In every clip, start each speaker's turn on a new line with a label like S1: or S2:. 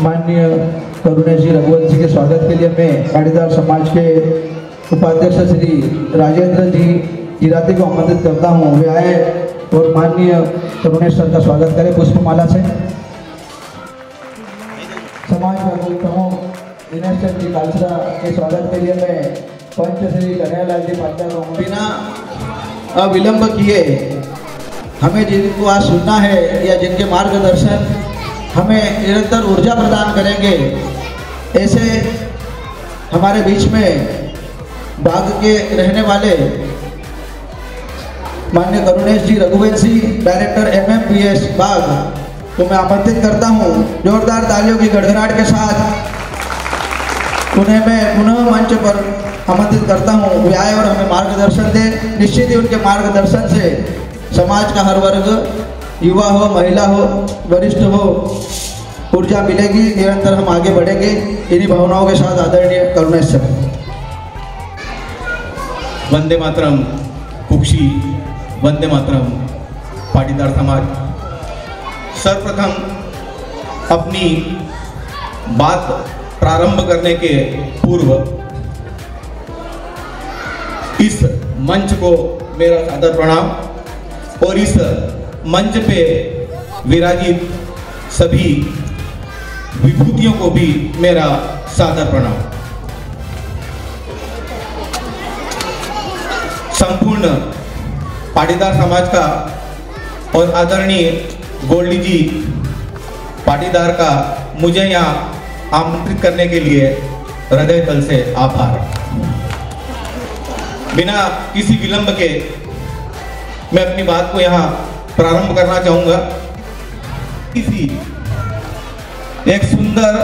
S1: माननीय करुणेश जी रघुवंश जी के स्वागत के लिए मैं पाटीदार समाज के उपाध्यक्ष श्री राजेंद्र जी जिराती को आमंत्रित करता हूँ। वे आए और माननीय करुणेश सर का स्वागत करें पुष्पमाला से। समाज का दिनेश चंद जी कालसरा के स्वागत के लिए मैं पंच श्री कन्हैयालाल जी पाटिल को बिना अविलंब किए हमें जिनको आज सुनना है या जिनके मार्गदर्शन हमें निरंतर ऊर्जा प्रदान करेंगे, ऐसे हमारे बीच में बाग के रहने वाले माननीय करुणेश जी रघुवंशी डायरेक्टर MMPS बाग को मैं आमंत्रित करता हूं। जोरदार तालियों की गड़गड़ाहट के साथ उन्हें मैं पुनः मंच पर आमंत्रित करता हूं। वे आए और हमें मार्गदर्शन दें। निश्चित ही उनके मार्गदर्शन से समाज का हर वर्ग, युवा हो, महिला हो, वरिष्ठ हो, ऊर्जा मिलेगी। निरंतर हम आगे बढ़ेंगे। इन्हीं भावनाओं के साथ आदरणीय करुणेश सर।
S2: वंदे मातरम कुक्षी, वंदे मातरम पाटीदार समाज। सर्वप्रथम अपनी बात प्रारंभ करने के पूर्व इस मंच को मेरा सादर प्रणाम और इस मंच पे विराजित सभी विभूतियों को भी मेरा सादर प्रणाम। संपूर्ण पाटीदार समाज का और आदरणीय गोल्डी जी पाटीदार का मुझे यहाँ आमंत्रित करने के लिए हृदय तल से आभार। बिना किसी विलंब के मैं अपनी बात को यहाँ प्रारंभ करना चाहूँगा। किसी एक सुंदर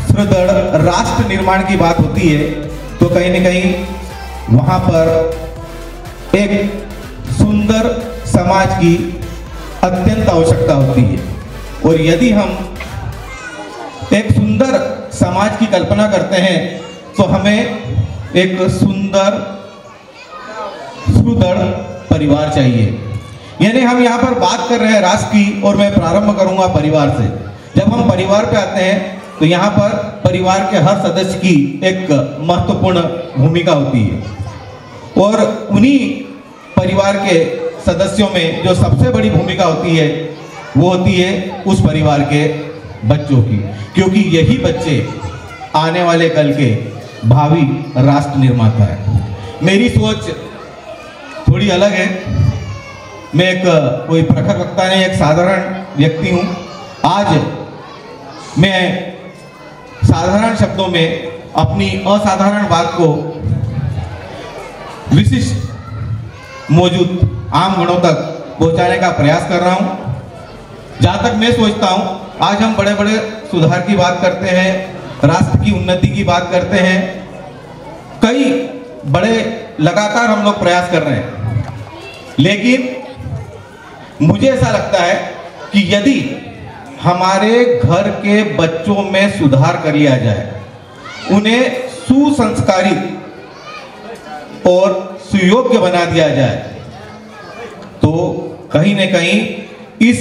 S2: सुदृढ़ राष्ट्र निर्माण की बात होती है तो कहीं न कहीं वहाँ पर एक सुंदर समाज की अत्यंत आवश्यकता होती है। और यदि हम एक सुंदर समाज की कल्पना करते हैं तो हमें एक सुंदर सुदृढ़ परिवार चाहिए। यानी हम यहाँ पर बात कर रहे हैं राष्ट्र की और मैं प्रारंभ करूंगा परिवार से। जब हम परिवार पे आते हैं तो यहाँ पर परिवार के हर सदस्य की एक महत्वपूर्ण भूमिका होती है और उन्हीं परिवार के सदस्यों में जो सबसे बड़ी भूमिका होती है वो होती है उस परिवार के बच्चों की, क्योंकि यही बच्चे आने वाले कल के भावी राष्ट्र निर्माता है। मेरी सोच थोड़ी अलग है। मैं एक कोई प्रखर वक्ता नहीं, एक साधारण व्यक्ति हूँ। आज मैं साधारण शब्दों में अपनी असाधारण बात को विशिष्ट मौजूद आम गणों तक पहुँचाने का प्रयास कर रहा हूँ। जहाँ तक मैं सोचता हूँ आज हम बड़े बड़े सुधार की बात करते हैं, राष्ट्र की उन्नति की बात करते हैं, कई बड़े लगातार हम लोग प्रयास कर रहे हैं, लेकिन मुझे ऐसा लगता है कि यदि हमारे घर के बच्चों में सुधार कर लिया जाए, उन्हें सुसंस्कारित और सुयोग्य बना दिया जाए, तो कहीं न कहीं इस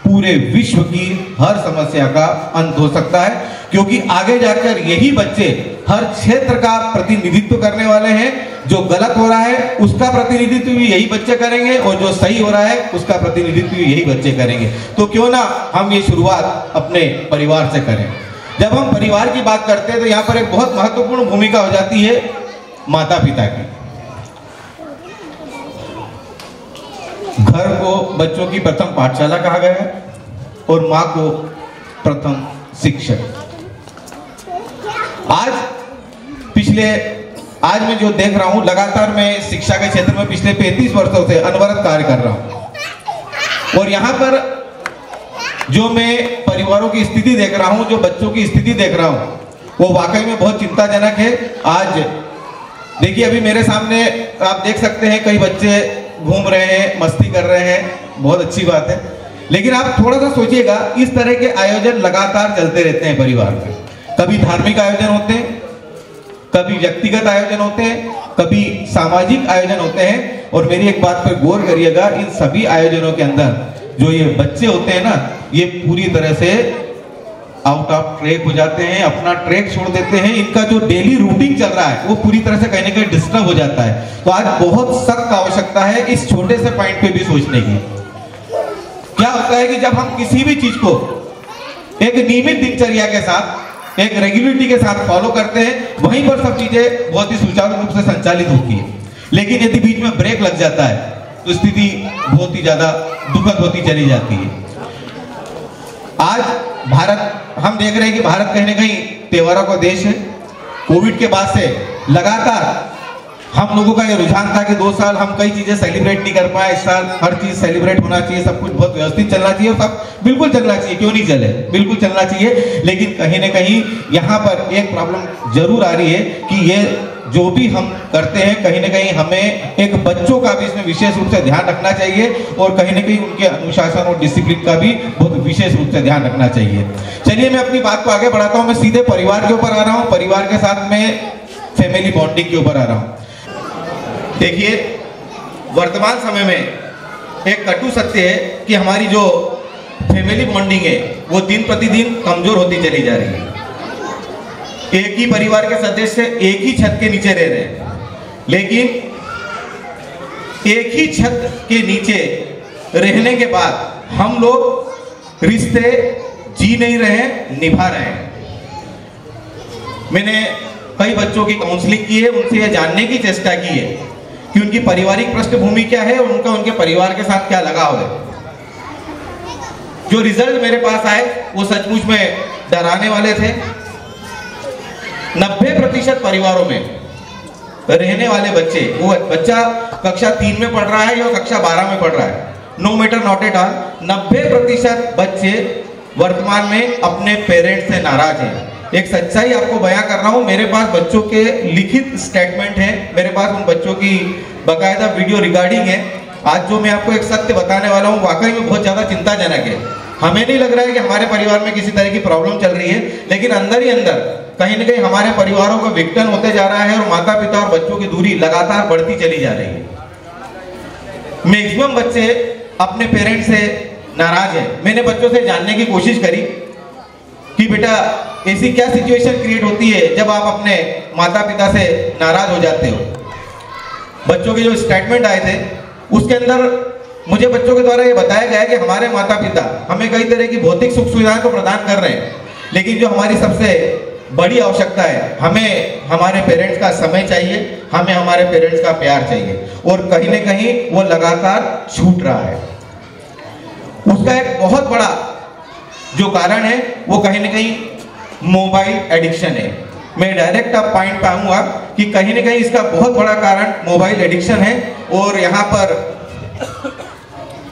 S2: पूरे विश्व की हर समस्या का अंत हो सकता है। क्योंकि आगे जाकर यही बच्चे हर क्षेत्र का प्रतिनिधित्व करने वाले हैं। जो गलत हो रहा है उसका प्रतिनिधित्व भी यही बच्चे करेंगे और जो सही हो रहा है उसका प्रतिनिधित्व भी यही बच्चे करेंगे। तो क्यों ना हम ये शुरुआत अपने परिवार से करें। जब हम परिवार की बात करते हैं तो यहाँ पर एक बहुत महत्वपूर्ण भूमिका हो जाती है माता पिता की। घर को बच्चों की प्रथम पाठशाला कहा गया है और माँ को प्रथम शिक्षक। आज मैं जो देख रहा हूँ, लगातार मैं शिक्षा के क्षेत्र में पिछले 35 वर्षों से अनवरत कार्य कर रहा हूँ और यहाँ पर जो मैं परिवारों की स्थिति देख रहा हूँ, जो बच्चों की स्थिति देख रहा हूँ, वो वाकई में बहुत चिंताजनक है। आज देखिए अभी मेरे सामने आप देख सकते हैं कई बच्चे घूम रहे हैं, मस्ती कर रहे हैं, बहुत अच्छी बात है। लेकिन आप थोड़ा सा सोचिएगा, इस तरह के आयोजन लगातार चलते रहते हैं परिवार में। कभी धार्मिक आयोजन होते हैं, कभी व्यक्तिगत आयोजन होते हैं, कभी सामाजिक आयोजन होते हैं। और मेरी एक बात पर गौर करिएगा, इन सभी आयोजनों के अंदर जो ये बच्चे होते हैं ना, ये पूरी तरह से आउट ऑफ ट्रैक हो जाते हैं, अपना ट्रैक छोड़ देते हैं, इनका जो डेली रूटीन चल रहा है वो पूरी तरह से कहीं ना कहीं डिस्टर्ब हो जाता है। तो आज बहुत सख्त आवश्यकता है इस छोटे से पॉइंट पे भी सोचने की। क्या होता है कि जब हम किसी भी चीज को एक नियमित दिनचर्या के साथ, एक रेगुलरिटी के साथ फॉलो करते हैं, वहीं पर सब चीजें बहुत ही सुचारू रूप से संचालित होती है। लेकिन यदि बीच में ब्रेक लग जाता है तो स्थिति बहुत ही ज्यादा दुखद होती चली जाती है। आज भारत, हम देख रहे हैं कि भारत कहीं ना कहीं त्योहारों का देश है। कोविड के बाद से लगातार हम लोगों का ये रुझान था कि 2 साल हम कई चीजें सेलिब्रेट नहीं कर पाए, इस साल हर चीज सेलिब्रेट होना चाहिए, सब कुछ बहुत व्यवस्थित चलना चाहिए, सब बिल्कुल चलना चाहिए, क्यों नहीं चले, बिल्कुल चलना चाहिए। लेकिन कहीं ना कहीं यहाँ पर एक प्रॉब्लम जरूर आ रही है कि ये जो भी हम करते हैं कहीं ना कहीं हमें एक बच्चों का भी इसमें विशेष रूप से ध्यान रखना चाहिए और कहीं ना कहीं उनके अनुशासन और डिसिप्लिन का भी बहुत विशेष रूप से ध्यान रखना चाहिए। चलिए मैं अपनी बात को आगे बढ़ाता हूँ। मैं सीधे परिवार के ऊपर आ रहा हूँ, परिवार के साथ में फैमिली बॉन्डिंग के ऊपर आ रहा हूँ। देखिए, वर्तमान समय में एक कटु सत्य है कि हमारी जो फैमिली बॉन्डिंग है वो दिन प्रतिदिन कमजोर होती चली जा रही है। एक ही परिवार के सदस्य एक ही छत के नीचे रह रहे हैं, लेकिन एक ही छत के नीचे रहने के बाद हम लोग रिश्ते जी नहीं रहे, निभा रहे हैं। मैंने कई बच्चों की काउंसलिंग की है, उनसे यह जानने की चेष्टा की है कि उनकी पारिवारिक पृष्ठभूमि क्या है और उनका उनके परिवार के साथ क्या लगाव है। जो रिजल्ट मेरे पास आए वो सचमुच में डराने वाले थे। 90% परिवारों में रहने वाले बच्चे, वो बच्चा कक्षा 3 में पढ़ रहा है या कक्षा 12 में पढ़ रहा है, no matter not at all, 90% बच्चे वर्तमान में अपने पेरेंट्स से नाराज हैं। एक सच्चाई आपको बयां कर रहा हूं, मेरे पास बच्चों के लिखित स्टेटमेंट है, मेरे पास उन बच्चों की बकायदा वीडियो रिकॉर्डिंग है। आज जो मैं आपको एक सत्य बताने वाला हूं वाकई में बहुत ज्यादा चिंताजनक है। हमें नहीं लग रहा है कि हमारे परिवार में किसी तरह की प्रॉब्लम चल रही है, लेकिन अंदर ही अंदर कहीं ना कहीं हमारे परिवारों का विघटन होते जा रहा है और माता पिता और बच्चों की दूरी लगातार बढ़ती चली जा रही है। मैक्सिमम बच्चे अपने पेरेंट्स से नाराज है। मैंने बच्चों से जानने की कोशिश करी कि बेटा ऐसी क्या सिचुएशन क्रिएट होती है जब आप अपने माता पिता से नाराज हो जाते हो। बच्चों के जो स्टेटमेंट आए थे उसके अंदर मुझे बच्चों के द्वारा ये बताया गया कि हमारे माता पिता हमें कई तरह की भौतिक सुख सुविधाएं तो प्रदान कर रहे हैं, लेकिन जो हमारी सबसे बड़ी आवश्यकता है, हमें हमारे पेरेंट्स का समय चाहिए, हमें हमारे पेरेंट्स का प्यार चाहिए, और कहीं ना कहीं वो लगातार छूट रहा है। उसका एक बहुत बड़ा जो कारण है वो कहीं ना कहीं मोबाइल एडिक्शन है। मैं डायरेक्ट अब पॉइंट पे आऊंगा कि कहीं ना कहीं इसका बहुत बड़ा कारण मोबाइल एडिक्शन है। और यहाँ पर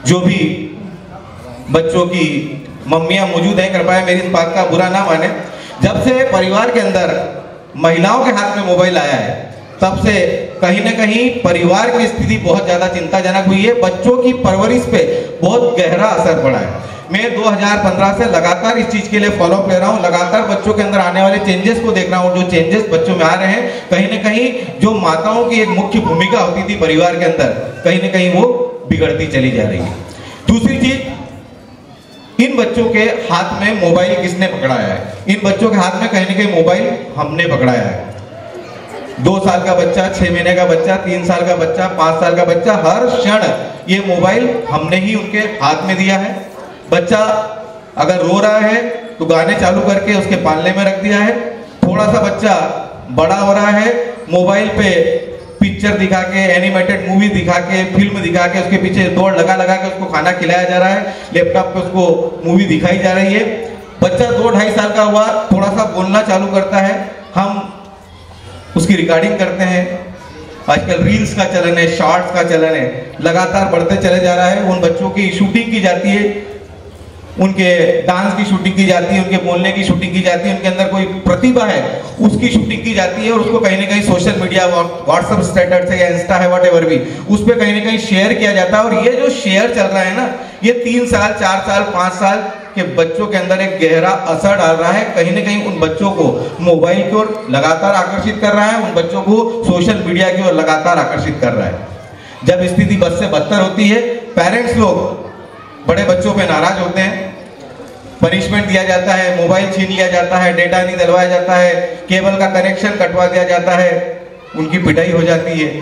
S2: जो भी बच्चों की मम्मियां मौजूद हैं, कृपया मेरी इस बात का बुरा ना माने, जब से परिवार के अंदर महिलाओं के हाथ में मोबाइल आया है तब से कहीं ना कहीं परिवार की स्थिति बहुत ज्यादा चिंताजनक हुई है। बच्चों की परवरिश पे बहुत गहरा असर पड़ा है। मैं 2015 से लगातार इस चीज के लिए फॉलो अप ले रहा हूँ, लगातार बच्चों के अंदर आने वाले चेंजेस को देख रहा हूँ। जो चेंजेस बच्चों में आ रहे हैं, कहीं ना कहीं जो माताओं की एक मुख्य भूमिका होती थी परिवार के अंदर, कहीं ना कहीं वो बिगड़ती चली जा रही है। दूसरी चीज, इन बच्चों के हाथ में मोबाइल किसने पकड़ाया है? इन बच्चों के हाथ में कहीं ना कहीं मोबाइल हमने पकड़ाया है। 2 साल का बच्चा, 6 महीने का बच्चा, 3 साल का बच्चा, 5 साल का बच्चा, हर क्षण ये मोबाइल हमने ही उनके हाथ में दिया है। बच्चा अगर रो रहा है तो गाने चालू करके उसके पालने में रख दिया है। थोड़ा सा बच्चा बड़ा हो रहा है, मोबाइल पे पिक्चर दिखा के, एनिमेटेड मूवी दिखा के, फिल्म दिखा के उसके पीछे दौड़ लगा लगा के उसको खाना खिलाया जा रहा है। लैपटॉप पे उसको मूवी दिखाई जा रही है। बच्चा 2-2.5 साल का हुआ, थोड़ा सा बोलना चालू करता है, हम उसकी रिकॉर्डिंग करते हैं। आजकल रील्स का चलन है, शॉर्ट्स का चलन है, लगातार बढ़ते चले जा रहा है। उन बच्चों की शूटिंग की जाती है, उनके डांस की शूटिंग की जाती है, उनके बोलने की शूटिंग की जाती है, उनके अंदर कोई प्रतिभा है उसकी शूटिंग की जाती है और उसको कहीं ना कहीं सोशल मीडिया, व्हाट्सएप स्टेटस है या इंस्टा है, व्हाटएवर भी, उस पर कहीं ना कहीं शेयर किया जाता है। और ये जो शेयर चल रहा है ना, ये 3 साल, 4 साल, 5 साल के बच्चों के अंदर एक गहरा असर डाल रहा है। कहीं ना कहीं उन बच्चों को मोबाइल की ओर लगातार आकर्षित कर रहा है, उन बच्चों को सोशल मीडिया की ओर लगातार आकर्षित कर रहा है। जब स्थिति बद से बदतर होती है, पेरेंट्स लोग बड़े बच्चों पे नाराज होते हैं, पनिशमेंट दिया जाता है, मोबाइल छीन लिया जाता है, डेटा नहीं डलवाया जाता है, केबल का कनेक्शन कटवा दिया जाता है, उनकी पिटाई हो जाती है।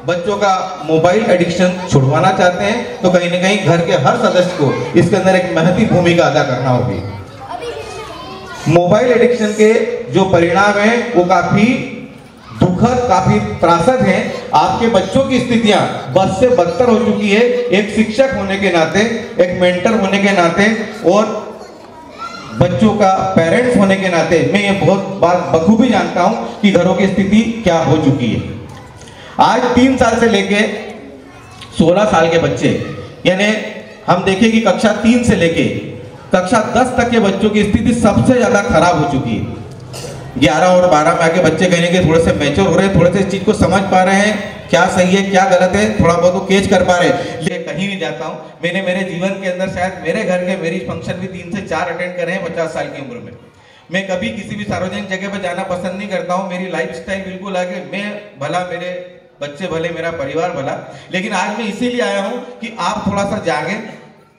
S2: बच्चों का मोबाइल एडिक्शन छुड़वाना चाहते हैं तो कहीं ना कहीं घर के हर सदस्य को इसके अंदर एक महती भूमिका अदा करना होगी। मोबाइल एडिक्शन के जो परिणाम हैं वो काफी दुखद, काफी त्रासद हैं। आपके बच्चों की स्थितियां बद से बदतर हो चुकी है। एक शिक्षक होने के नाते, एक मेंटर होने के नाते और बच्चों का पेरेंट्स होने के नाते मैं ये बहुत बात बखूबी जानता हूं कि घरों की स्थिति क्या हो चुकी है। आज 3 साल से लेके 16 साल के बच्चे, यानी हम देखें कि कक्षा 3 से लेके कक्षा 10 तक के बच्चों की स्थिति सबसे ज्यादा खराब हो चुकी है। 11 और 12 में आके बच्चे कहीं ना कहीं थोड़े से मैच्योर हो रहे हैं, थोड़े से इस चीज को समझ पा रहे हैं, क्या सही है क्या गलत है, थोड़ा बहुत वो कैच कर पा रहे हैं। लेकिन कहीं भी जाता हूँ, मैंने मेरे जीवन के अंदर शायद मेरे घर के मैरिज फंक्शन भी 3 से 4 अटेंड करे हैं 50 साल की उम्र में। मैं कभी किसी भी सार्वजनिक जगह पर जाना पसंद नहीं करता हूँ। मेरी लाइफ स्टाइल बिल्कुल आगे, मैं भला, मेरे बच्चे भले, मेरा परिवार भला। लेकिन आज मैं इसीलिए आया हूँ कि आप थोड़ा सा जागें,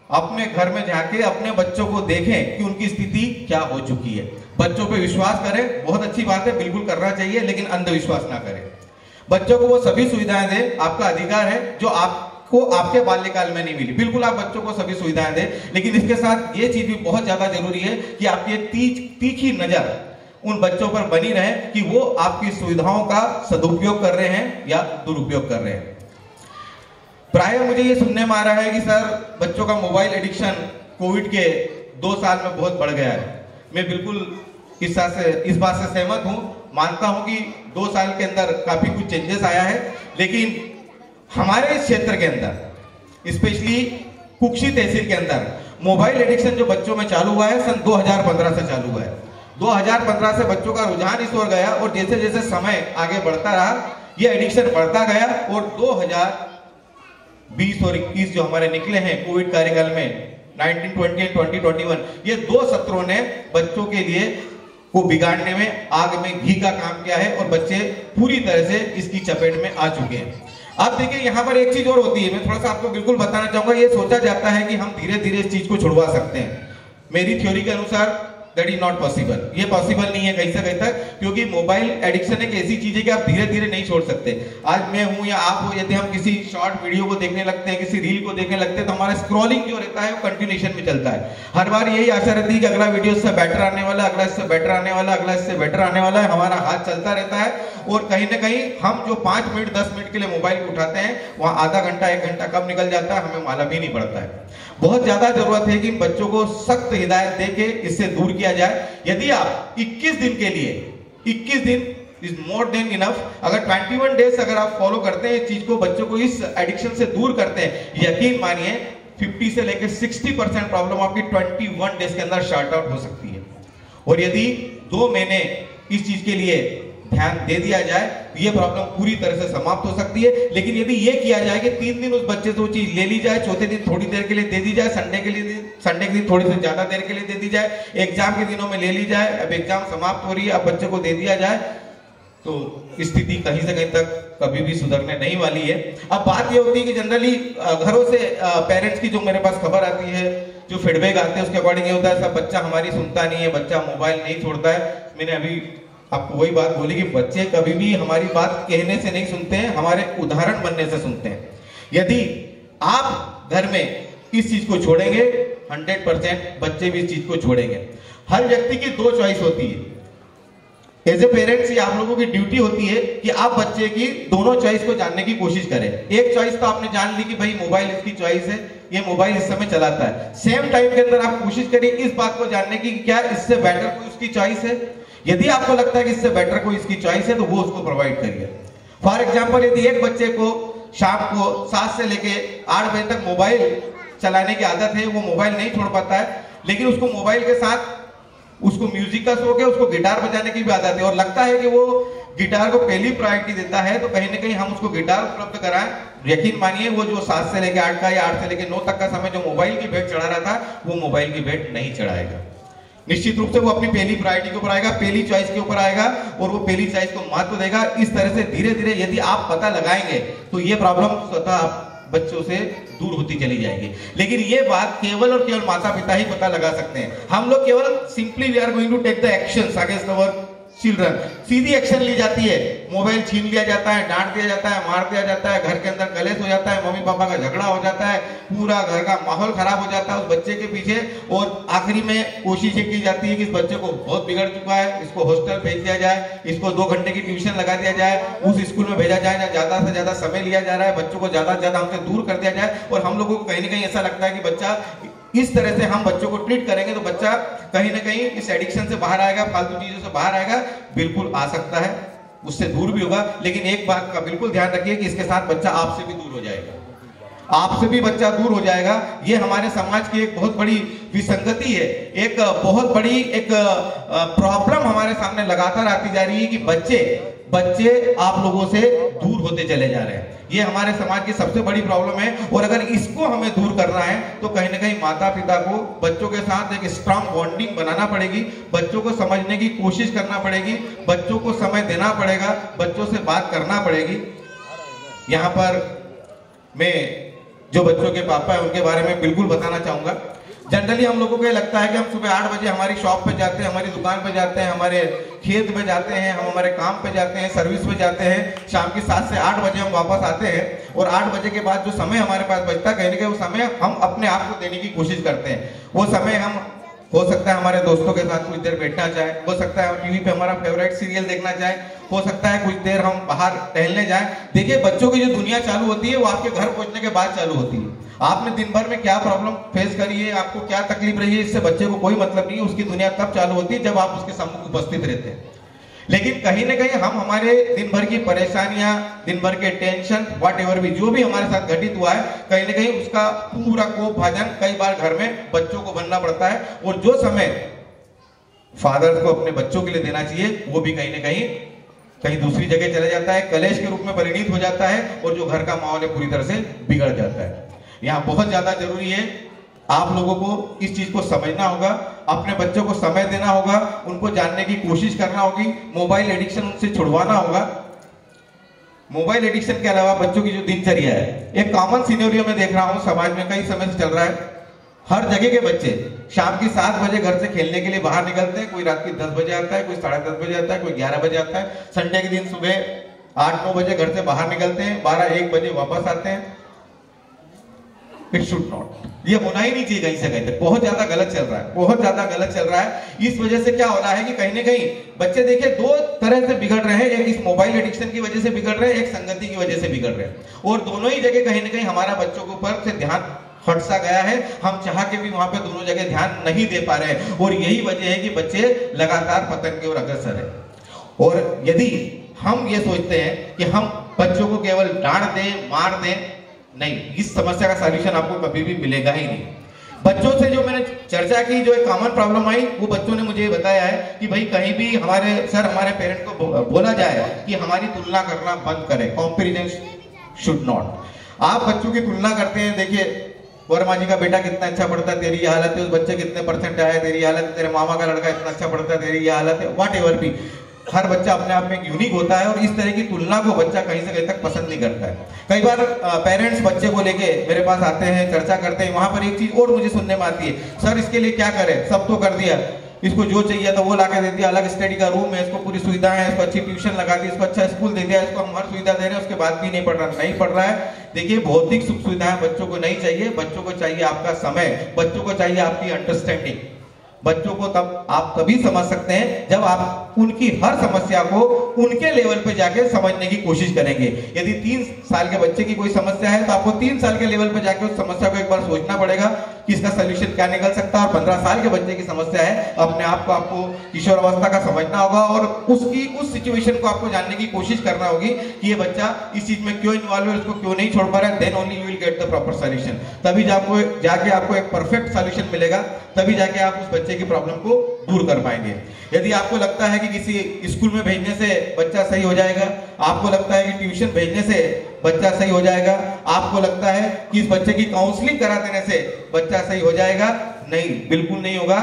S2: अपने घर में जाके अपने बच्चों को देखें कि उनकी स्थिति क्या हो चुकी है। बच्चों पे विश्वास करें, बहुत अच्छी बात है, बिल्कुल करना चाहिए, लेकिन अंधविश्वास ना करें। बच्चों को वो सभी सुविधाएं दें, आपका अधिकार है, जो आपको आपके बाल्यकाल में नहीं मिली। बिल्कुल आप बच्चों को सभी सुविधाएं दें, लेकिन इसके साथ ये चीज भी बहुत ज्यादा जरूरी है कि आपकी एक तीखी नजर उन बच्चों पर बनी रहे कि वो आपकी सुविधाओं का सदुपयोग कर रहे हैं या दुरुपयोग कर रहे हैं। प्राय मुझे ये सुनने में आ रहा है कि सर बच्चों का मोबाइल एडिक्शन कोविड के 2 साल में बहुत बढ़ गया है। मैं बिल्कुल इस बात से सहमत हूं। मानता हूं कि 2 साल के अंदर काफी कुछ चेंजेस आया है, लेकिन हमारे इस क्षेत्र के अंदर, स्पेशली कुक्षी तहसील के अंदर मोबाइल एडिक्शन जो बच्चों में चालू हुआ है सन 2015 से चालू हुआ है। 2015 से बच्चों का रुझान इस ओर गया और जैसे जैसे समय आगे बढ़ता रहा ये एडिक्शन बढ़ता गया और 2020 और 21 जो हमारे निकले हैं कोविड कार्यकाल में 1920 एंड 2021, ये 2 सत्रों ने बच्चों के लिए को बिगाड़ने में आग में घी का काम किया है और बच्चे पूरी तरह से इसकी चपेट में आ चुके हैं। अब देखिए यहाँ पर एक चीज और होती है, मैं थोड़ा सा आपको बिल्कुल बताना चाहूंगा। ये सोचा जाता है कि हम धीरे धीरे इस चीज को छुड़वा सकते हैं। मेरी थ्योरी के अनुसार दैट इज नॉट पॉसिबल। ये पॉसिबल नहीं है कहीं से कहीं तक, क्योंकि मोबाइल एडिक्शन एक ऐसी चीज है कि आप धीरे धीरे नहीं छोड़ सकते। आज मैं हूं या आप हो, यदि हम किसी शॉर्ट वीडियो को देखने लगते हैं, किसी रील को देखने लगते हैं, तो हमारा स्क्रॉलिंग जो रहता है वो कंटिन्यूएशन में चलता है। हर बार यही आशा रहती है कि अगला वीडियो इससे बेटर आने वाला, अगला इससे बेटर आने वाला, अगला इससे बेटर आने वाला है। हमारा हाथ चलता रहता है और कहीं ना कहीं हम जो 5 मिनट 10 मिनट के लिए मोबाइल को उठाते हैं, वहां आधा घंटा 1 घंटा कब निकल जाता है हमें मालूम ही नहीं पड़ता है। बहुत ज्यादा जरूरत है कि बच्चों को सख्त हिदायत देके इससे दूर किया जाए। यदि आप 21 दिन के लिए, 21 दिन इज मोर देन इनफ, अगर 21 डेज अगर आप फॉलो करते हैं इस चीज को, बच्चों को इस एडिक्शन से दूर करते हैं, यकीन मानिए 50 से लेकर 60% प्रॉब्लम आपकी 21 डेज के अंदर शॉर्ट आउट हो सकती है। और यदि 2 महीने इस चीज के लिए ध्यान दे दिया जाए तो ये प्रॉब्लम पूरी तरह से समाप्त हो सकती है। लेकिन यदि ये किया जाए कि 3 दिन उस बच्चे से वो चीज ले ली जाए, चौथे दिन थोड़ी देर के लिए दे दी जाए, संडे के दिन थोड़ी सी ज्यादा देर के लिए दे दी जाए, एग्जाम के दिनों में ले ली जाए, अब एग्जाम समाप्त हो रही है, अब बच्चे को दे दिया जाए, तो स्थिति कहीं से कहीं तक कभी भी सुधरने नहीं वाली है। अब बात ये होती है कि जनरली घरों से पेरेंट्स की जो मेरे पास खबर आती है, जो फीडबैक आते हैं, उसके अकॉर्डिंग ये होता है सब बच्चा हमारी सुनता नहीं है, बच्चा मोबाइल नहीं छोड़ता है। मैंने अभी आपको वही बात बोली कि बच्चे कभी भी हमारी बात कहने से नहीं सुनते हैं, हमारे उदाहरण बनने से सुनते हैं। यदि आप घर में इस चीज को छोड़ेंगे 100% बच्चे भी इस चीज को छोड़ेंगे। हर व्यक्ति की 2 चॉइस होती है। एज ए पेरेंट्स ये आप लोगों की ड्यूटी होती है कि आप बच्चे की दोनों चॉइस को जानने की कोशिश करें। एक चॉइस तो आपने जान ली कि भाई मोबाइल इसकी चॉइस है, ये मोबाइल इस समय चलाता है। सेम टाइम के अंदर आप कोशिश करिए इस बात को जानने की कि क्या इससे बेटर कोई उसकी चॉइस है। यदि आपको लगता है कि इससे बेटर कोई इसकी चॉइस है तो वो उसको प्रोवाइड करिए। फॉर एग्जांपल, यदि एक बच्चे को शाम को 7 से लेके 8 बजे तक मोबाइल चलाने की आदत है, वो मोबाइल नहीं छोड़ पाता है, लेकिन उसको मोबाइल के साथ उसको म्यूजिक का शौक है, उसको गिटार बजाने की भी आदत है और लगता है कि वो गिटार को पहली प्रायोरिटी देता है, तो कहीं ना कहीं हम उसको गिटार उपलब्ध कराएं। यकीन मानिए वो जो 7 से लेके 8 का या 8 से लेके 9 तक का समय जो मोबाइल की भेंट चढ़ा रहा था, वो मोबाइल की भेंट नहीं चढ़ाएगा। निश्चित रूप से वो अपनी पहली प्रायोरिटी के ऊपर आएगा, पहली चॉइस के ऊपर आएगा और वो पहली चॉइस को महत्व देगा। इस तरह से धीरे धीरे यदि आप पता लगाएंगे तो ये प्रॉब्लम स्वतः बच्चों से दूर होती चली जाएगी। लेकिन ये बात केवल और केवल माता पिता ही पता लगा सकते हैं। हम लोग केवल simply we are going to take the actions against our children, सीधी एक्शन ली जाती है, मोबाइल छीन लिया जाता है, डांट दिया जाता है, मार दिया जाता है, घर के अंदर कलेश हो जाता है, मम्मी पापा का झगड़ा हो जाता है, पूरा घर का माहौल खराब हो जाता है उस बच्चे के पीछे। और आखिरी में कोशिश की जाती है कि इस बच्चे को बहुत बिगड़ चुका है, इसको हॉस्टल भेज दिया जाए, इसको 2 घंटे की ट्यूशन लगा दिया जाए, उस स्कूल में भेजा जाए जहाँ ज्यादा से ज्यादा समय लिया जा रहा है, बच्चों को ज्यादा से ज्यादा हमसे दूर कर दिया जाए। और हम लोगों को कहीं ना कहीं ऐसा लगता है कि बच्चा इस तरह से हम बच्चों को ट्रीट करेंगे तो बच्चा कहीं ना कहीं इस एडिक्शन से बाहर आएगा, फालतू चीजों से बाहर आएगा। बिल्कुल आ सकता है, उससे दूर भी होगा, लेकिन एक बात का बिल्कुल ध्यान रखिए कि इसके साथ बच्चा आपसे भी दूर हो जाएगा, आपसे भी बच्चा दूर हो जाएगा। ये हमारे समाज की एक बहुत बड़ी विसंगति है, एक बहुत बड़ी एक प्रॉब्लम हमारे सामने लगातार आती जा रही है कि बच्चे आप लोगों से दूर होते चले जा रहे हैं। ये हमारे समाज की सबसे बड़ी प्रॉब्लम है। और अगर इसको हमें दूर करना है तो कहीं ना कहीं माता पिता को बच्चों के साथ एक स्ट्रांग बॉन्डिंग बनाना पड़ेगी, बच्चों को समझने की कोशिश करना पड़ेगी, बच्चों को समय देना पड़ेगा, बच्चों से बात करना पड़ेगी। यहाँ पर मैं जो बच्चों के पापा है उनके बारे में बिल्कुल बताना चाहूंगा। जनरली हम लोगों को ये लगता है कि हम सुबह 8 बजे हमारी शॉप पे जाते हैं, हमारी दुकान पे जाते हैं, हमारे खेत में जाते हैं, हम हमारे काम पे जाते हैं, सर्विस पे जाते हैं, शाम की 7 से 8 बजे हम वापस आते हैं। और 8 बजे के बाद जो समय हमारे पास बचता है कहीं ना कहीं वो समय हम अपने आप को देने की कोशिश करते हैं। वो समय हम हो सकता है हमारे दोस्तों के साथ कुछ देर बैठना चाहे, हो सकता है टीवी पे हमारा फेवरेट सीरियल देखना चाहे, हो सकता है कुछ देर हम बाहर टहलने जाएं। देखिए बच्चों की जो दुनिया चालू होती है वो आपके घर पहुंचने के बाद चालू होती है। आपने दिन भर में क्या प्रॉब्लम फेस करी है, आपको क्या तकलीफ रही है, इससे बच्चे को कोई मतलब नहीं है। उसकी दुनिया तब चालू होती है जब आप उसके सम्मुख उपस्थित रहते हैं। लेकिन कहीं ना कहीं हम हमारे दिन भर की परेशानियां, दिन भर के टेंशन, व्हाटएवर भी जो भी हमारे साथ घटित हुआ है, कहीं ना कहीं उसका पूरा कोप भाजन कई बार घर में बच्चों को बनना पड़ता है। और जो समय फादर को अपने बच्चों के लिए देना चाहिए वो भी कहीं ना कहीं दूसरी जगह चला जाता है, कलेश के रूप में परिणित हो जाता है और जो घर का माहौल है पूरी तरह से बिगड़ जाता है। यहाँ बहुत ज्यादा जरूरी है, आप लोगों को इस चीज को समझना होगा, अपने बच्चों को समय देना होगा, उनको जानने की कोशिश करना होगी, मोबाइल एडिक्शन उनसे छुड़वाना होगा। मोबाइल एडिक्शन के अलावा बच्चों की जो दिनचर्या है, एक कॉमन सिनेरियो में देख रहा हूं समाज में कई समय से चल रहा है। हर जगह के बच्चे शाम की 7 बजे घर से खेलने के लिए बाहर निकलते हैं, कोई रात की 10 बजे आता है, कोई 10:30 बजे आता है, कोई 11 बजे आता है। संडे के दिन सुबह 8-9 बजे घर से बाहर निकलते हैं, 12-1 बजे वापस आते हैं। इट शुड नॉट, ये होना ही नहीं चाहिए कहीं से कहीं तक। बहुत ज्यादा गलत चल रहा है, बहुत ज्यादा गलत चल रहा है। इस वजह से क्या हो रहा है कि कहीं ना कहीं बच्चे देखिए 2 तरह से बिगड़ रहे हैं, एक इस मोबाइल एडिक्शन की वजह से बिगड़ रहे हैं, एक संगति की वजह से बिगड़ रहे हैं। और दोनों ही जगह कहीं ना कहीं हमारा बच्चों के ऊपर से ध्यान हट सा गया है। हम चाह के भी वहां पे दोनों जगह ध्यान नहीं दे पा रहे हैं और यही वजह है कि बच्चे लगातार पतन की ओर अग्रसर है। और यदि हम ये सोचते हैं कि हम बच्चों को केवल डांट दें, मार दें, नहीं, इस समस्या का सॉल्यूशन आपको कभी भी मिलेगा ही नहीं। बच्चों से जो मैंने चर्चा की, जो एक कॉमन प्रॉब्लम आई, वो बच्चों ने मुझे बताया है कि भाई कहीं भी हमारे पेरेंट को बोला जाए कि हमारी तुलना करना बंद करें, कंपैरिजन शुड नॉट। आप बच्चों की तुलना करते हैं, देखिए वर्मा जी का बेटा कितना अच्छा पढ़ता है, तेरी ये हालत है, उस बच्चे कितने परसेंट आए, तेरी हालत, तेरे मामा का लड़का इतना अच्छा पढ़ता है, तेरी ये हालत है, व्हाटएवर भी। हर बच्चा अपने आप में यूनिक होता है और इस तरह की तुलना को बच्चा कहीं से कहीं तक पसंद नहीं करता है। कई बार पेरेंट्स बच्चे को लेके मेरे पास आते हैं, चर्चा करते हैं, वहां पर एक चीज और मुझे सुनने में आती है, सर इसके लिए क्या करें, सब तो कर दिया, इसको जो चाहिए तो वो ला के दे दिया, अलग स्टडी का रूम है, इसको पूरी सुविधाएं है, इसको अच्छी ट्यूशन लगा दी, इसको अच्छा स्कूल दे दिया, इसको हम हर सुविधा दे रहे हैं, उसके बाद भी नहीं पढ़ रहा है। देखिए भौतिक सुख सुविधाएं बच्चों को नहीं चाहिए, बच्चों को चाहिए आपका समय, बच्चों को चाहिए आपकी अंडरस्टैंडिंग। बच्चों को तब आप तभी समझ सकते हैं जब आप उनकी हर समस्या को उनके लेवल पे जाके समझने की कोशिश करेंगे। यदि 3 साल के बच्चे की कोई समस्या है तो आपको 3 साल के लेवल पे जाके उस समस्या को एक बार सोचना पड़ेगा कि इसका सोल्यूशन क्या निकल सकता है। और 15 साल के बच्चे की समस्या है, अपने आप को आपको किशोर अवस्था का समझना होगा और उस सिचुएशन को आपको जानने की कोशिश करना होगी कि ये बच्चा इस चीज में क्यों इन्वॉल्व है, इसको क्यों नहीं छोड़ पा रहा है। Then only you will get the proper solution. तभी जाके आपको एक परफेक्ट सॉल्यूशन मिलेगा, तभी जाके आप उस बच्चे की प्रॉब्लम को दूर कर पाएंगे। यदि आपको लगता है कि किसी स्कूल में भेजने से बच्चा सही हो जाएगा, आपको लगता है कि ट्यूशन भेजने से बच्चा सही हो जाएगा, आपको लगता है कि इस बच्चे की काउंसलिंग करा देने से बच्चा सही हो जाएगा, नहीं, बिल्कुल नहीं होगा।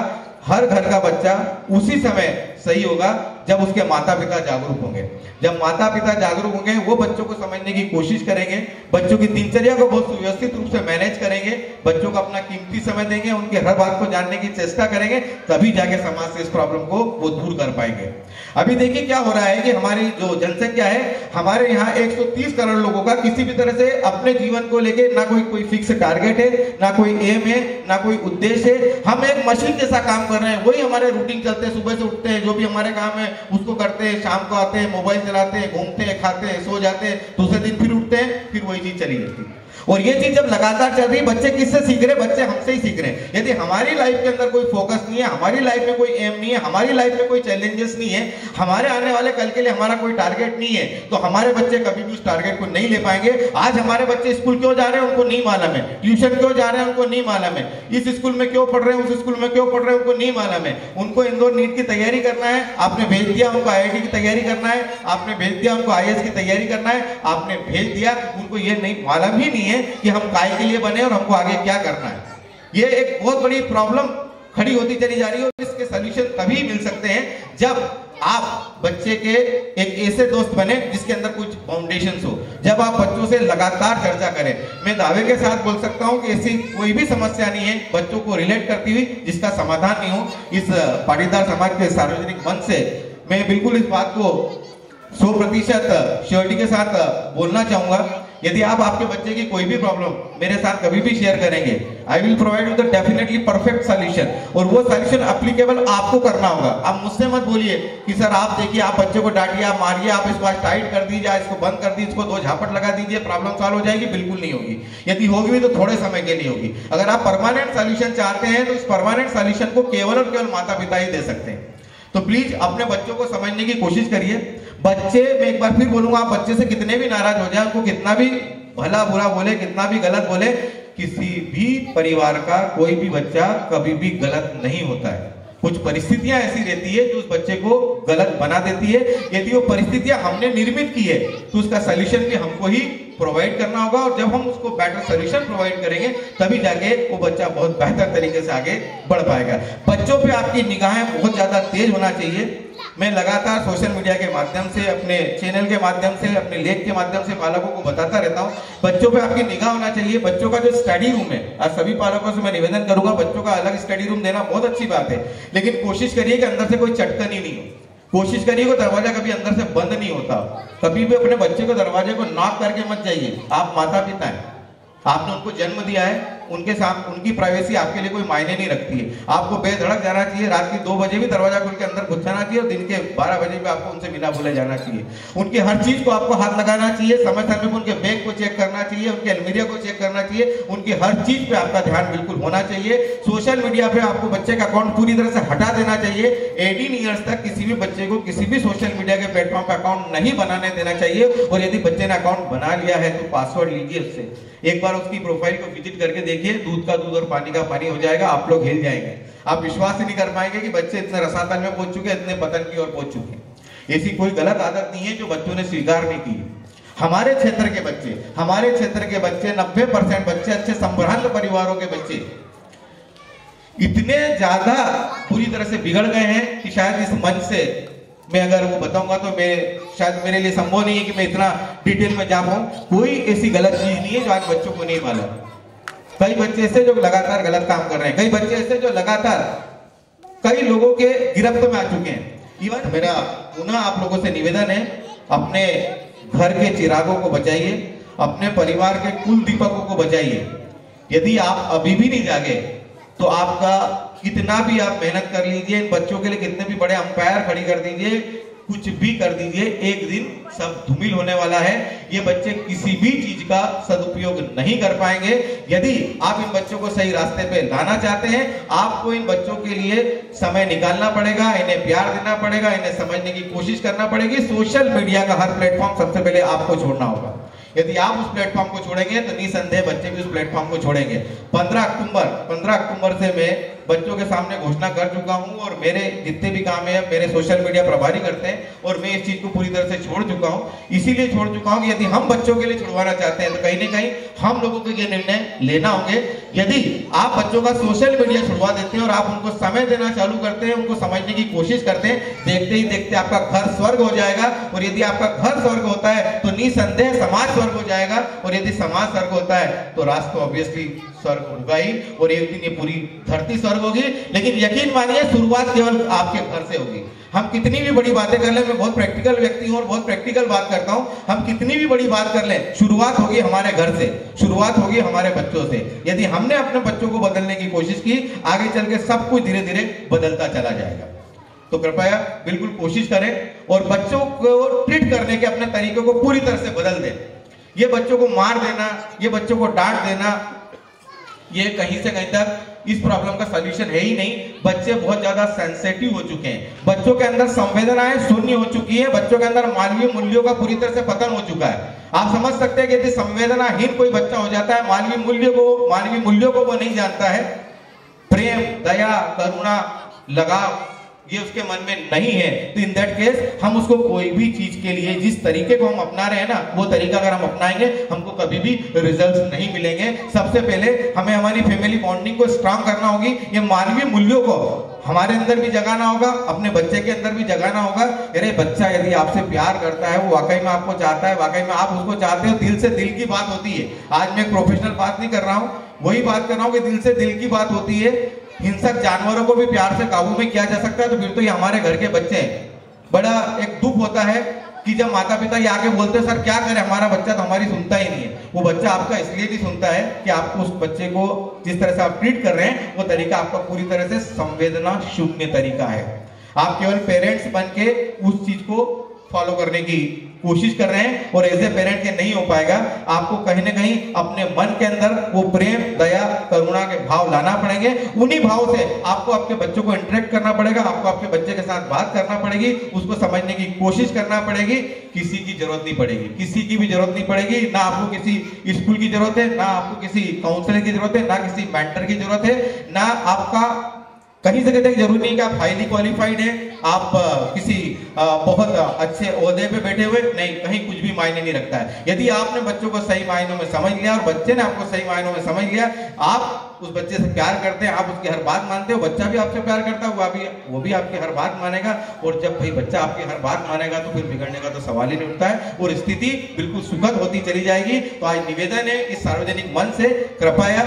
S2: हर घर का बच्चा उसी समय सही होगा जब उसके माता पिता जागरूक होंगे। जब माता पिता जागरूक होंगे, वो बच्चों को समझने की कोशिश करेंगे, बच्चों की दिनचर्या को बहुत सुव्यवस्थित रूप से मैनेज करेंगे, बच्चों को अपना कीमती समय देंगे, उनके हर बात को जानने की चेष्टा करेंगे, तभी जाके समाज से इस प्रॉब्लम को वो दूर कर पाएंगे। अभी देखिए क्या हो रहा है कि हमारी जो जनसंख्या है, हमारे यहाँ 130 करोड़ लोगों का किसी भी तरह से अपने जीवन को लेके ना कोई फिक्स टारगेट है, ना कोई एम है, ना कोई उद्देश्य है। हम एक मशीन जैसा काम कर रहे हैं, वही हमारे रूटीन चलते हैं, सुबह से उठते हैं, जो भी हमारे काम है उसको करते हैं, शाम को आते हैं, मोबाइल चलाते हैं, घूमते हैं, खाते हैं, सो जाते हैं, दूसरे दिन फिर उठते हैं, फिर वही चीज चली जाती है। और ये चीज जब लगातार चल रही है, बच्चे किससे सीख रहे हैं? बच्चे हमसे ही सीख रहे हैं। यदि हमारी लाइफ के अंदर कोई फोकस नहीं है, हमारी लाइफ में कोई एम नहीं है, हमारी लाइफ में कोई चैलेंजेस नहीं है, हमारे आने वाले कल के लिए हमारा कोई टारगेट नहीं है, तो हमारे बच्चे कभी भी उस टारगेट को नहीं ले पाएंगे। आज हमारे बच्चे स्कूल क्यों जा रहे हैं उनको नहीं मालूम है, ट्यूशन क्यों जा रहे हैं उनको नहीं मालूम है, इस स्कूल में क्यों पढ़ रहे हैं, उस स्कूल में क्यों पढ़ रहे हैं उनको नहीं मालूम है। उनको इंदौर नीट की तैयारी करना है, आपने भेज दिया, उनको IIT की तैयारी करना है, आपने भेज दिया, उनको IAS की तैयारी करना है, आपने भेज दिया, उनको ये नहीं मालूम ही नहीं है कि हम काय के लिए बने और हमको आगे क्या करना है। ये एक बहुत बड़ी प्रॉब्लम खड़ी होती चली जा रही है, और इसके सॉल्यूशन तभी मिल सकते हैं जब आप बच्चे के एक ऐसे दोस्त बने जिसके अंदर कुछ फाउंडेशंस हो, जब आप बच्चों से लगातार चर्चा करें। मैं दावे के साथ बोल सकता हूं कि ऐसी कोई भी समस्या नहीं है बच्चों को रिलेट करती हुई जिसका समाधान नहीं हो। इस पाटीदार समाज के सार्वजनिक मंच से मैं बिल्कुल इस बात को 100% श्योरिटी के साथ बोलना चाहूंगा। यदि आप आपके बच्चे की कोई भी प्रॉब्लम मेरे साथ कभी भी शेयर करेंगे, I will provide you the definitely perfect solution, और वो सॉल्यूशन एप्लीकेबल आपको करना होगा। आप मुझसे मत बोलिए कि सर आप देखिए, आप बच्चे को डांटिए, आप मारिए, आप इसको टाइट कर दीजिए, इसको बंद कर दीजिए, इसको 2 झापट लगा दीजिए, प्रॉब्लम सॉल्व हो जाएगी। बिल्कुल नहीं होगी। यदि होगी तो थोड़े समय के लिए होगी। अगर आप परमानेंट सॉल्यूशन चाहते हैं तो इस परमानेंट सॉल्यूशन को केवल और केवल माता पिता ही दे सकते हैं। तो प्लीज अपने बच्चों को समझने की कोशिश करिए। बच्चे, मैं एक बार फिर बोलूंगा, आप बच्चे से कितने भी नाराज हो जाए, उनको कितना भी भला बुरा बोले, कितना भी गलत बोले, किसी भी परिवार का कोई भी बच्चा कभी भी गलत नहीं होता है। कुछ परिस्थितियां ऐसी रहती है जो उस बच्चे को गलत बना देती है। यदि वो परिस्थितियां हमने निर्मित की है तो उसका सॉल्यूशन भी हमको ही प्रोवाइड करना होगा, और जब हम उसको बेटर सॉल्यूशन प्रोवाइड करेंगे तभी जाके वो बच्चा बहुत बेहतर तरीके से आगे बढ़ पाएगा। बच्चों पे आपकी निगाहें बहुत ज्यादा तेज होना चाहिए। मैं लगातार सोशल मीडिया के माध्यम से, अपने चैनल के माध्यम से, अपने लेख के माध्यम से पालकों को बताता रहता हूँ, बच्चों पे आपकी निगाह होना चाहिए। बच्चों का जो स्टडी रूम है, आज सभी पालकों से मैं निवेदन करूंगा, बच्चों का अलग स्टडी रूम देना बहुत अच्छी बात है, लेकिन कोशिश करिए कि अंदर से कोई चटकन ही नहीं हो। कोशिश करिए कि दरवाजा कभी अंदर से बंद नहीं होता। कभी भी अपने बच्चे को दरवाजे को नॉक करके मत जाइए। आप माता पिता हैं, आपने उनको जन्म दिया है, उनके साथ उनकी प्राइवेसी आपके लिए कोई मायने नहीं रखती है। आपको बेधड़क जाना चाहिए, रात की 2 बजे भी दरवाजा खोल के अंदर घुस जाना चाहिए, और दिन के 12 बजे भी आपको उनसे बिना बोले जाना चाहिए। उनकी हर चीज को आपको हाथ लगाना चाहिए, समय समय पर उनके बैग को चेक करना चाहिए, उनके अलमीरिया को चेक करना चाहिए, उनकी हर चीज पे आपका ध्यान बिल्कुल होना चाहिए। सोशल मीडिया पे आपको बच्चे का अकाउंट पूरी तरह से हटा देना चाहिए। 18 ईयर्स तक किसी भी बच्चे को किसी भी सोशल मीडिया के प्लेटफॉर्म पर अकाउंट नहीं बनाने देना चाहिए, और यदि बच्चे ने अकाउंट बना लिया है तो पासवर्ड लीजिए उससे, एक बार उसकी प्रोफाइल को विजिट करके देखिए, दूध का दूध और पानी का पानी हो जाएगा। आप लोग हिल जाएंगे, आप विश्वास ही नहीं कर पाएंगे कि बच्चे इतने रसातल में पहुंच चुके, इतने पतन की ओर पहुंच चुके। ऐसी कोई गलत आदत नहीं है जो बच्चों ने स्वीकार नहीं की। हमारे क्षेत्र के बच्चे, हमारे क्षेत्र के बच्चे 90% बच्चे अच्छे संभ्रांत परिवारों के बच्चे इतने ज्यादा पूरी तरह से बिगड़ गए हैं कि शायद इस मंच से मैं अगर वो बताऊंगा तो मैं शायद मेरे लिए संभव नहीं है कि मैं इतना डिटेल में जा पाऊं। कोई ऐसी गलत चीज नहीं है जो आज बच्चों को नहीं मालूम। कई बच्चे ऐसे जो लगातार गलत काम कर रहे हैं, कई बच्चे ऐसे जो लगातार कई लोगों के गिरफ्त में आ चुके हैं। इवन मेरा पुनः आप लोगों से निवेदन है, अपने घर के चिरागों को बचाइए, अपने परिवार के कुल दीपकों को बचाइए। यदि आप अभी भी नहीं जागे तो आपका कितना भी आप मेहनत कर लीजिए, इन बच्चों के लिए कितने भी बड़े अंपायर खड़ी कर दीजिए, कुछ भी कर दीजिए, एक दिन सब धूमिल होने वाला है। ये बच्चे किसी भी चीज का सदुपयोग नहीं कर पाएंगे। यदि आप इन बच्चों को सही रास्ते पे लाना चाहते हैं, आपको इन बच्चों के लिए समय निकालना पड़ेगा, इन्हें प्यार देना पड़ेगा, इन्हें समझने की कोशिश करना पड़ेगी। सोशल मीडिया का हर प्लेटफॉर्म सबसे पहले आपको छोड़ना होगा। यदि आप उस प्लेटफॉर्म को छोड़ेंगे तो निसंदेह बच्चे भी उस प्लेटफॉर्म को छोड़ेंगे। 15 अक्टूबर से मैं बच्चों के सामने घोषणा कर चुका हूं और मेरे जितने भी काम है मेरे सोशल मीडिया प्रभारी करते हैं और मैं इस चीज को पूरी तरह से छोड़ चुका हूं। इसीलिए छोड़ चुका हूं कि यदि हम बच्चों के लिए छुड़वाना चाहते हैं तो कहीं ना कहीं हम लोगों को ये निर्णय लेना होंगे। यदि आप बच्चों का सोशल मीडिया छुड़वा देते हैं और आप उनको समय देना चालू करते हैं, उनको समझने की कोशिश करते हैं, देखते ही देखते आपका घर स्वर्ग हो जाएगा। और यदि आपका घर स्वर्ग होता है तो निसंदेह समाज स्वर्ग हो जाएगा, और यदि समाज स्वर्ग होता है तो राष्ट्र ऑब्वियसली स्वर्ग होगा ही, और एक दिन ये पूरी धरती स्वर्ग होगी। लेकिन यकीन मानिए शुरुआत केवल आपके घर से होगी। हम कितनी भी बड़ी बातें कर लें, मैं बहुत प्रैक्टिकल व्यक्ति हूं और बहुत प्रैक्टिकल बात करता हूं, हम कितनी भी बड़ी बात कर लें, शुरुआत होगी हमारे घर से, शुरुआत होगी हमारे बच्चों से। यदि हमने अपने बच्चों को बदलने की कोशिश की, आगे चल के सब कुछ धीरे धीरे बदलता चला जाएगा। तो कृपया बिल्कुल कोशिश करें और बच्चों को ट्रीट करने के अपने तरीके को पूरी तरह से बदल दें। ये बच्चों को मार देना, ये बच्चों को डांट देना, ये कहीं से कहीं तक इस प्रॉब्लम का सॉल्यूशन है ही नहीं। बच्चे बहुत ज्यादा सेंसिटिव हो चुके हैं, बच्चों के अंदर संवेदनाएं शून्य हो चुकी है, बच्चों के अंदर मानवीय मूल्यों का पूरी तरह से पतन हो चुका है। आप समझ सकते हैं कि यदि संवेदनाहीन कोई बच्चा हो जाता है, मानवीय मूल्यों को वो नहीं जानता है, प्रेम, दया, करुणा, लगाव ये उसके मन में नहीं है, तो इन दैट केस हम उसको कोई भी चीज के लिए जिस तरीके को हम अपना रहे हैं ना, वो तरीका अगर हम अपनाएंगे हमको कभी भी रिजल्ट्स नहीं मिलेंगे। सबसे पहले हमें हमारी फैमिली बॉन्डिंग को स्ट्रांग करना होगी, ये मानवीय मूल्यों को हमारे अंदर भी जगाना होगा, अपने बच्चे के अंदर भी जगाना होगा। अरे बच्चा यदि आपसे प्यार करता है, वो वाकई में आपको चाहता है, वाकई में आप उसको चाहते हो, दिल से दिल की बात होती है। आज मैं एक प्रोफेशनल बात नहीं कर रहा हूँ, वही बात कर रहा हूँ कि दिल से दिल की बात होती है। हिंसक जानवरों को भी प्यार से काबू में किया जा सकता है, तो फिर तो ये हमारे घर के बच्चे हैं। बड़ा एक दुख होता है कि जब माता पिता ये आके बोलते हैं सर क्या करें, हमारा बच्चा तो हमारी सुनता ही नहीं है। वो बच्चा आपका इसलिए नहीं सुनता है कि आपको उस बच्चे को जिस तरह से आप ट्रीट कर रहे हैं वो तरीका आपका पूरी तरह से संवेदना शून्य तरीका है। आप केवल पेरेंट्स बन के उस चीज को फॉलो करने की कोशिश कर रहे हैं और एज ए पेरेंट के नहीं हो पाएगा। आपको कहीं ना कहीं अपने मन के अंदर वो प्रेम, दया, करुणा के भाव लाना पड़ेंगे। उन्हीं भाव से आपको आपके बच्चों को इंटरेक्ट करना पड़ेगा, आपको आपके बच्चे के साथ बात करना पड़ेगी, उसको समझने की कोशिश करना पड़ेगी। किसी की जरूरत नहीं पड़ेगी, किसी की भी जरूरत नहीं पड़ेगी। ना आपको किसी स्कूल की जरूरत है, ना आपको किसी काउंसलर की जरूरत है, ना किसी मेंटर की जरूरत है, ना आपका कहीं से कहते जरूरी नहीं कि आप हाईली क्वालिफाइड हैं, आप किसी बहुत अच्छे ओहदे पे बैठे हुए, नहीं, कहीं कुछ भी मायने नहीं रखता है। यदि आपने बच्चों को सही मायनों में समझ लिया और बच्चे ने आपको सही मायनों में समझ लिया, आप उस बच्चे से प्यार करते हैं, आप उसकी हर बात मानते हो, बच्चा भी आपसे प्यार करता है, वो भी आपकी हर बात मानेगा। और जब भाई बच्चा आपकी हर बात मानेगा तो फिर बिगड़ने का तो सवाल ही नहीं उठता है और स्थिति बिल्कुल सुखद होती चली जाएगी। तो आज निवेदन है इस सार्वजनिक मंच से, कृपया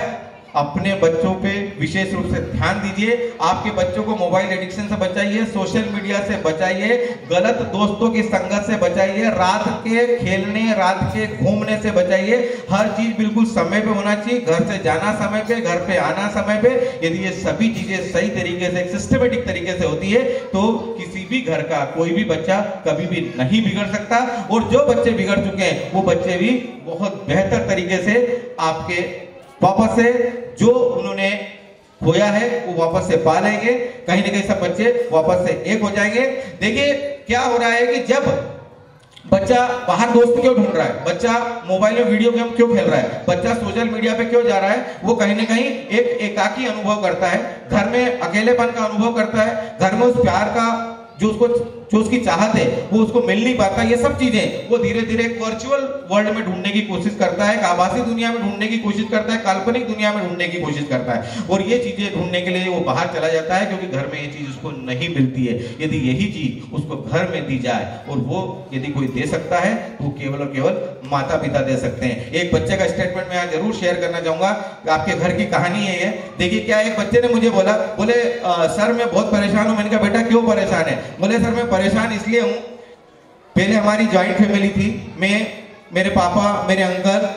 S2: अपने बच्चों पे विशेष रूप से ध्यान दीजिए। आपके बच्चों को मोबाइल एडिक्शन से बचाइए, सोशल मीडिया से बचाइए, गलत दोस्तों की संगत से बचाइए, रात के खेलने, रात के घूमने से बचाइए। हर चीज बिल्कुल समय पे होना चाहिए, घर से जाना समय पे, घर पे आना समय पे। यदि ये सभी चीजें सही तरीके से, सिस्टमेटिक तरीके से होती है तो किसी भी घर का कोई भी बच्चा कभी भी नहीं बिगड़ सकता। और जो बच्चे बिगड़ चुके हैं वो बच्चे भी बहुत बेहतर तरीके से आपके वापस से जो उन्होंने खोया है वो वापस से पा लेंगे। कहीं ना कहीं सब बच्चे वापस से एक हो जाएंगे। देखिए क्या हो रहा है कि जब बच्चा बाहर दोस्त क्यों ढूंढ रहा है, बच्चा मोबाइल में वीडियो गेम क्यों खेल रहा है, बच्चा सोशल मीडिया पे क्यों जा रहा है, वो कहीं ना कहीं एक एकाकी अनुभव करता है, घर में अकेलेपन का अनुभव करता है, घर में उस प्यार का जो उसकी चाहत है वो उसको मिल नहीं पाता। ये सब चीजें वो धीरे धीरे एक वर्चुअल वर्ल्ड में ढूंढने की कोशिश करता है, एक आभासी दुनिया में ढूंढने की कोशिश करता है, काल्पनिक दुनिया में ढूंढने की कोशिश करता है। और ये चीजें ढूंढने के लिए वो बाहर चला जाता है क्योंकि घर में ये चीज उसको नहीं मिलती है। यदि यही चीज उसको घर में दी जाए और वो यदि कोई दे सकता है तो केवल और केवल माता पिता दे सकते हैं। एक बच्चे का स्टेटमेंट मैं जरूर शेयर करना चाहूंगा, आपके घर की कहानी है ये। देखिए क्या एक बच्चे ने मुझे बोला, बोले सर मैं बहुत परेशान हूं। मैंने कहा बेटा क्यों परेशान है? बोले सर मैं परेशान इसलिए हूं, पहले हमारी जॉइंट फैमिली थी, मैं, मेरे पापा, मेरे अंकल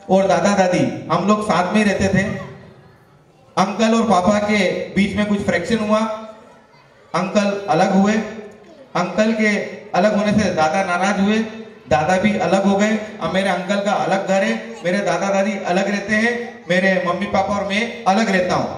S2: और दादा दादी, हम लोग साथ में रहते थे। अंकल और पापा के बीच में कुछ फ्रैक्शन हुआ, अंकल अलग हुए, अंकल के अलग होने से दादा नाराज हुए, दादा भी अलग हो गए। अब मेरे अंकल का अलग घर है, मेरे दादा दादी अलग रहते हैं, मेरे मम्मी पापा और मैं अलग रहता हूं।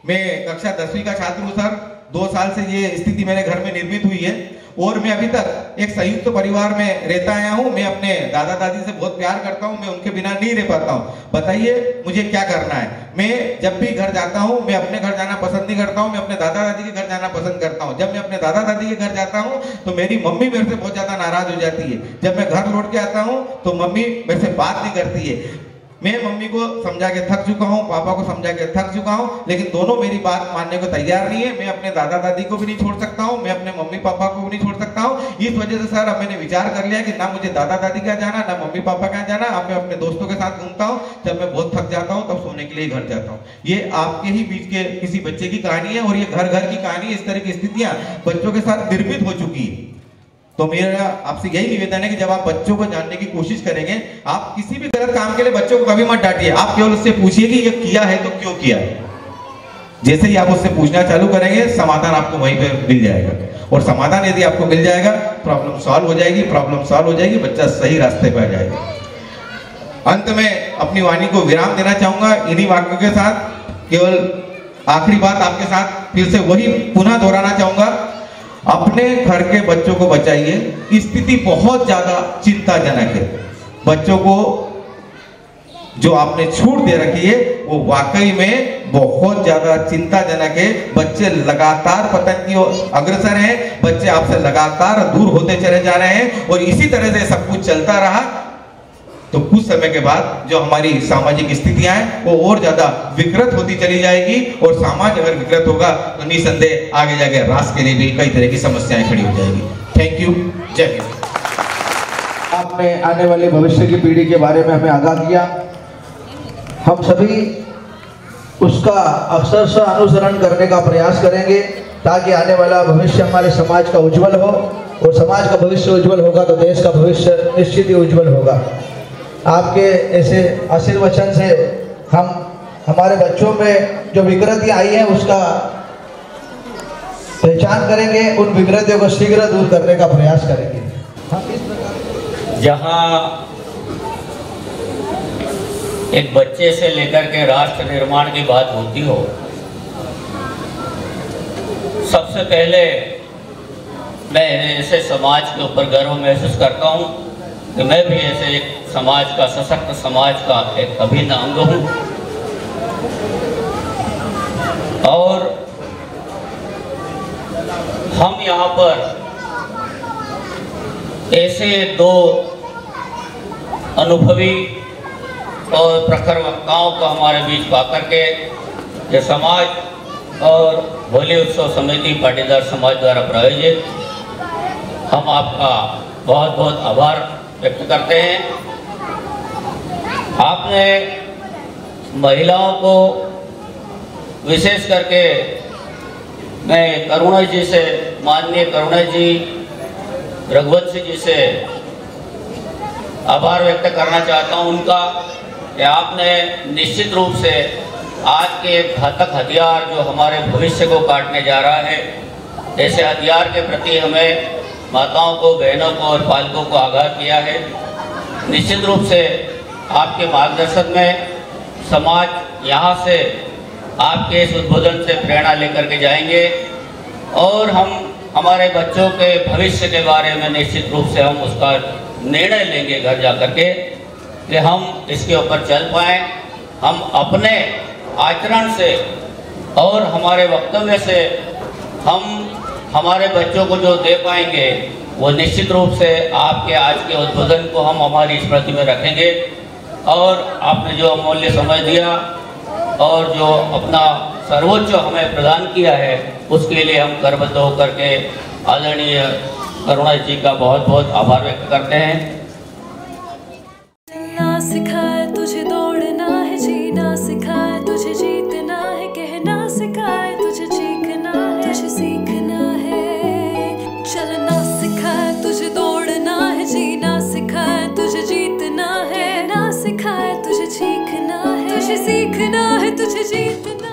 S2: मैं कक्षा 10वीं का छात्र हूं सर, 2 साल से ये स्थिति मेरे घर में निर्मित हुई है। और मैं अभी तक एक संयुक्त परिवार में रहता आया हूँ। मैं अपने दादा दादी से बहुत प्यार करता हूँ, मैं उनके बिना नहीं रह पाता हूँ। बताइए मुझे क्या करना है। मैं जब भी घर जाता हूँ, मैं अपने घर जाना पसंद नहीं करता हूँ, मैं अपने दादा दादी के घर जाना पसंद करता हूँ। जब मैं अपने दादा दादी के घर जाता हूँ तो मेरी मम्मी मेरे से बहुत ज्यादा नाराज हो जाती है। जब मैं घर लौट के आता हूँ तो मम्मी मेरे से बात नहीं करती है। मैं मम्मी को समझा के थक चुका हूँ, पापा को समझा के थक चुका हूँ, लेकिन दोनों मेरी बात मानने को तैयार नहीं है। मैं अपने दादा दादी को भी नहीं छोड़ सकता हूँ, मैं अपने मम्मी पापा को भी नहीं छोड़ सकता हूँ। इस वजह से सर अब मैंने विचार कर लिया कि ना मुझे दादा दादी का जाना, ना मम्मी पापा का जाना। अब मैं अपने दोस्तों के साथ घूमता हूँ। जब मैं बहुत थक जाता हूँ तब सोने के लिए घर जाता हूँ। ये आपके ही बीच के किसी बच्चे की कहानी है और ये घर घर की कहानी। इस तरह की स्थितियां बच्चों के साथ निर्मित हो चुकी है। तो मेरा आपसे यही निवेदन है कि जब आप बच्चों को जानने की कोशिश करेंगे, आप किसी भी गलत काम के लिए बच्चों को कभी मत डांटिए। आप केवल उससे पूछिए कि ये किया है तो क्यों किया है। जैसे ही आप उससे पूछना चालू करेंगे, समाधान आपको वहीं पर मिल जाएगा। और समाधान यदि आपको मिल जाएगा, प्रॉब्लम सॉल्व हो जाएगी। प्रॉब्लम सॉल्व हो जाएगी, बच्चा सही रास्ते पर आ जाएगा। अंत में अपनी वाणी को विराम देना चाहूंगा इन्हीं वाक्यों के साथ। केवल आखिरी बात आपके साथ फिर से वही पुनः दोहराना चाहूंगा, अपने घर के बच्चों को बचाइए। स्थिति बहुत ज्यादा चिंताजनक है। बच्चों को जो आपने छूट दे रखी है वो वाकई में बहुत ज्यादा चिंताजनक है। बच्चे लगातार पतन की ओर अग्रसर हैं, बच्चे आपसे लगातार दूर होते चले जा रहे हैं। और इसी तरह से सब कुछ चलता रहा तो कुछ समय के बाद जो हमारी सामाजिक स्थितियां हैं वो और ज्यादा विकृत होती चली जाएगी। और समाज अगर विकृत होगा तो निसंदेह आगे जाके राष्ट्र के लिए भी कई तरह की समस्याएं खड़ी हो जाएगी। थैंक यू, जय हिंद।
S1: आपने आने वाले भविष्य की पीढ़ी के बारे में हमें आगाह किया। हम सभी उसका अक्षरशः अनुसरण करने का प्रयास करेंगे ताकि आने वाला भविष्य हमारे समाज का उज्जवल हो। और समाज का भविष्य उज्जवल होगा तो देश का भविष्य निश्चित ही उज्जवल होगा। आपके ऐसे आशीर्वचन से हम हमारे बच्चों में जो विकृतियां आई हैं उसका पहचान करेंगे, उन विकृतियों को शीघ्र दूर करने का प्रयास करेंगे। हम इस प्रकार
S3: जहां एक बच्चे से लेकर के राष्ट्र निर्माण की बात होती हो, सबसे पहले मैं ऐसे समाज के ऊपर गर्व महसूस करता हूं कि मैं भी ऐसे एक समाज का, सशक्त समाज का एक अभिन्न अंग हूँ। और हम यहाँ पर ऐसे दो अनुभवी और प्रखर वक्ताओं को हमारे बीच पाकर के ये समाज और होली उत्सव समिति पाटीदार समाज द्वारा प्रायोजित हम आपका बहुत बहुत आभार व्यक्त करते हैं। आपने महिलाओं को विशेष करके मैं करुणा जी से, माननीय करुणा जी, रघुवंशी जी से आभार व्यक्त करना चाहता हूं उनका कि आपने निश्चित रूप से आज के घातक हथियार जो हमारे भविष्य को काटने जा रहा है, ऐसे हथियार के प्रति हमें माताओं को, बहनों को और पालकों को आगाह किया है। निश्चित रूप से आपके मार्गदर्शन में समाज यहाँ से आपके इस उद्बोधन से प्रेरणा लेकर के जाएंगे और हम हमारे बच्चों के भविष्य के बारे में निश्चित रूप से हम उसका निर्णय लेंगे घर जा कर के कि हम इसके ऊपर चल पाएँ। हम अपने आचरण से और हमारे वक्तव्य से हम हमारे बच्चों को जो दे पाएंगे वो निश्चित रूप से आपके आज के उद्बोधन को हम हमारी स्मृति में रखेंगे। और आपने जो अमूल्य समय दिया और जो अपना सर्वोच्च हमें प्रदान किया है उसके लिए हम गर्वबद्ध होकर के आदरणीय करुणा जी का बहुत बहुत आभार व्यक्त करते हैं।
S4: सिखाए तुझे दौड़ना है, जीना सिखाए तुझे जीतना है, कहना सिखाए तुझे चीखना है, तुझे सीखना है। चलना सिखाए तुझे दौड़ना है, जीना सिखाए तुझे जीतना है, ना सिखाए तुझे चीखना है, तुझे सीखना है, तुझे जीतना